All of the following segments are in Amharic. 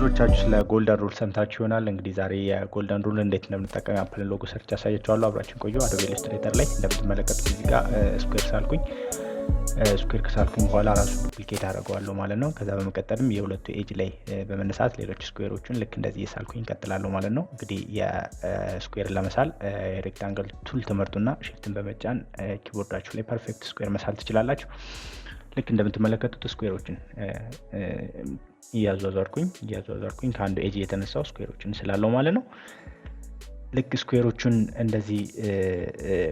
ብዙዎቻችሁ ስለ ጎልደን ሩል ሰምታችሁ ይሆናል። እንግዲህ ዛሬ የጎልደን ሩል እንዴት እንደምንጠቀም አፕልን ሎጎ ሰርች ያሳያችኋለሁ። አብራችን ቆዩ። አዶቤ ኢሉስትሬተር ላይ እንደምትመለከቱት እዚህ ጋር ስኩዌር ሳልኩኝ ስኩዌር ከሳልኩኝ በኋላ ራሱ ዱፕሊኬት አደርገዋለሁ ማለት ነው። ከዛ በመቀጠልም የሁለቱ ኤጅ ላይ በመነሳት ሌሎች ስኩዌሮችን ልክ እንደዚህ የሳልኩኝ እንቀጥላለሁ ማለት ነው። እንግዲህ የስኩዌር ለመሳል ሬክታንግል ቱል ትመርጡና ሽፍትን በመጫን ኪቦርዳችሁ ላይ ፐርፌክት ስኩዌር መሳል ትችላላችሁ። ልክ እንደምትመለከቱት ስኩዌሮችን እያዟዟርኩኝ ከአንዱ ኤጅ የተነሳው ስኩዌሮችን ስላለው ማለት ነው። ልክ ስኩዌሮቹን እንደዚህ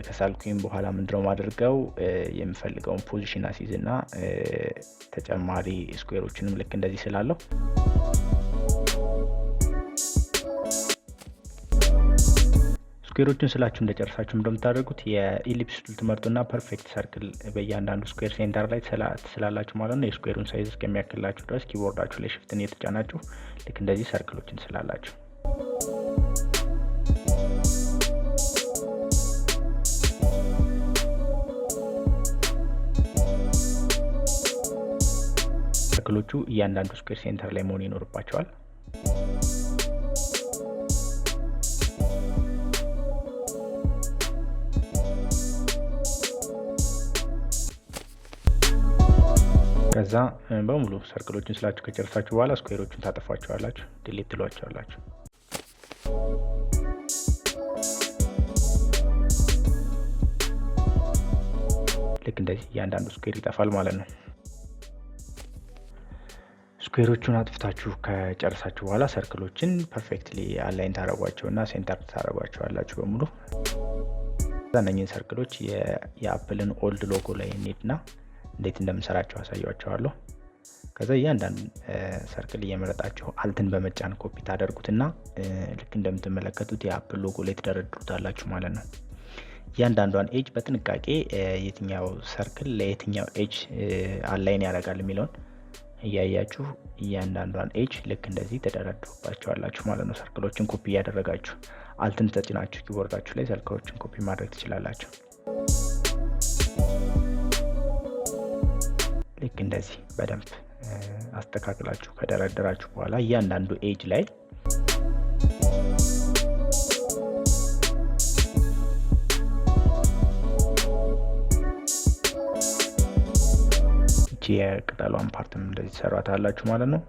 ከሳልኩኝ በኋላ ምንድነው ማድረገው የምፈልገውን ፖዚሽን አሲዝና ተጨማሪ ስኩዌሮችንም ልክ እንደዚህ ስላለው ስኩዌሮችን ስላችሁ እንደጨረሳችሁ እንደምታደርጉት የኢሊፕስ ቱል ትመርጡና ፐርፌክት ሰርክል በእያንዳንዱ ስኩዌር ሴንተር ላይ ስላላችሁ ማለት ነው። የስኩዌሩን ሳይዝ እስከሚያክላችሁ ድረስ ኪቦርዳችሁ ላይ ሽፍትን እየተጫናችሁ ልክ እንደዚህ ሰርክሎችን ስላላችሁ ሰርክሎቹ እያንዳንዱ ስኩዌር ሴንተር ላይ መሆን ይኖርባቸዋል። ከዛ በሙሉ ሰርክሎችን ስላችሁ ከጨረሳችሁ በኋላ ስኩዌሮችን ታጠፏቸዋላችሁ፣ ዲሊት ትሏቸዋላችሁ። ልክ እንደዚህ እያንዳንዱ ስኩዌር ይጠፋል ማለት ነው። ስኩዌሮቹን አጥፍታችሁ ከጨረሳችሁ በኋላ ሰርክሎችን ፐርፌክትሊ አላይን ታደርጓቸውና ሴንተር ታደርጓቸዋላችሁ በሙሉ። እነኚህን ሰርክሎች የአፕልን ኦልድ ሎጎ ላይ እንሂድና እንዴት እንደምሰራቸው አሳያችኋለሁ። ከዛ እያንዳንዱ ሰርክል እየመረጣችሁ አልትን በመጫን ኮፒ ታደርጉትና ልክ እንደምትመለከቱት የአፕል ሎጎ ላይ ትደረድሩታላችሁ ማለት ነው። እያንዳንዷን ኤጅ በጥንቃቄ የትኛው ሰርክል ለየትኛው ኤጅ አላይን ያደርጋል የሚለውን እያያችሁ እያንዳንዷን ኤጅ ልክ እንደዚህ ተደረድሩባቸዋላችሁ ማለት ነው። ሰርክሎችን ኮፒ እያደረጋችሁ አልትን ተጭናችሁ ኪቦርዳችሁ ላይ ሰርክሎችን ኮፒ ማድረግ ትችላላችሁ። ልክ እንደዚህ በደንብ አስተካክላችሁ ከደረደራችሁ በኋላ እያንዳንዱ ኤጅ ላይ የቅጠሏን ፓርትም እንደዚህ ትሰራታላችሁ ማለት ነው።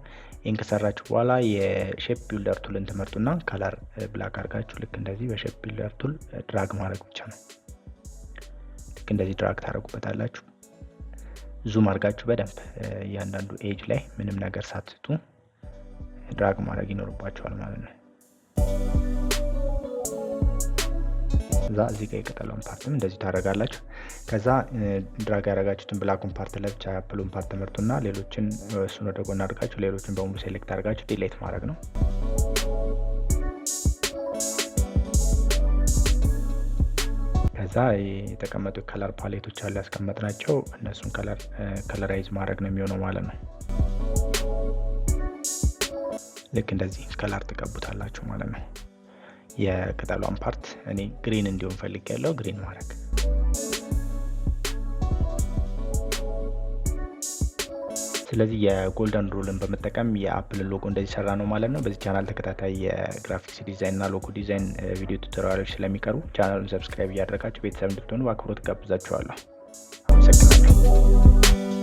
ይህን ከሰራችሁ በኋላ የሼፕ ቢልደር ቱልን ትመርጡና ከለር ብላክ አድርጋችሁ ልክ እንደዚህ በሼፕ ቢልደር ቱል ድራግ ማድረግ ብቻ ነው። ልክ እንደዚህ ድራግ ታደርጉበታላችሁ። ዙም አድርጋችሁ በደንብ እያንዳንዱ ኤጅ ላይ ምንም ነገር ሳትስቱ ድራግ ማድረግ ይኖርባችኋል ማለት ነው። እዛ እዚህ ጋር የቅጠሏን ፓርትም እንደዚህ ታደርጋላችሁ። ከዛ ድራግ ያደረጋችሁትን ብላኩን ፓርት ለብቻ አፕሉን ፓርት ትመርጡና ሌሎችን እሱን ወደ ጎን አድርጋችሁ ሌሎችን በሙሉ ሴሌክት አድርጋችሁ ዲሌት ማድረግ ነው። ከዛ የተቀመጡ ከለር ፓሌቶች አሉ ያስቀመጥናቸው፣ እነሱን ከለራይዝ ማድረግ ነው የሚሆነው ማለት ነው። ልክ እንደዚህ ከለር ትቀቡታላችሁ ማለት ነው። የቅጠሏን ፓርት እኔ ግሪን እንዲሆን ፈልጌያለሁ፣ ግሪን ማድረግ። ስለዚህ የጎልደን ሩልን በመጠቀም የአፕልን ሎጎ እንደዚህ ሰራ ነው ማለት ነው። በዚህ ቻናል ተከታታይ የግራፊክስ ዲዛይን እና ሎጎ ዲዛይን ቪዲዮ ቱቶሪያሎች ስለሚቀርቡ ቻናሉን ሰብስክራይብ እያደረጋችሁ ቤተሰብ እንድትሆኑ በአክብሮት ጋብዛችኋለሁ። አመሰግናለሁ።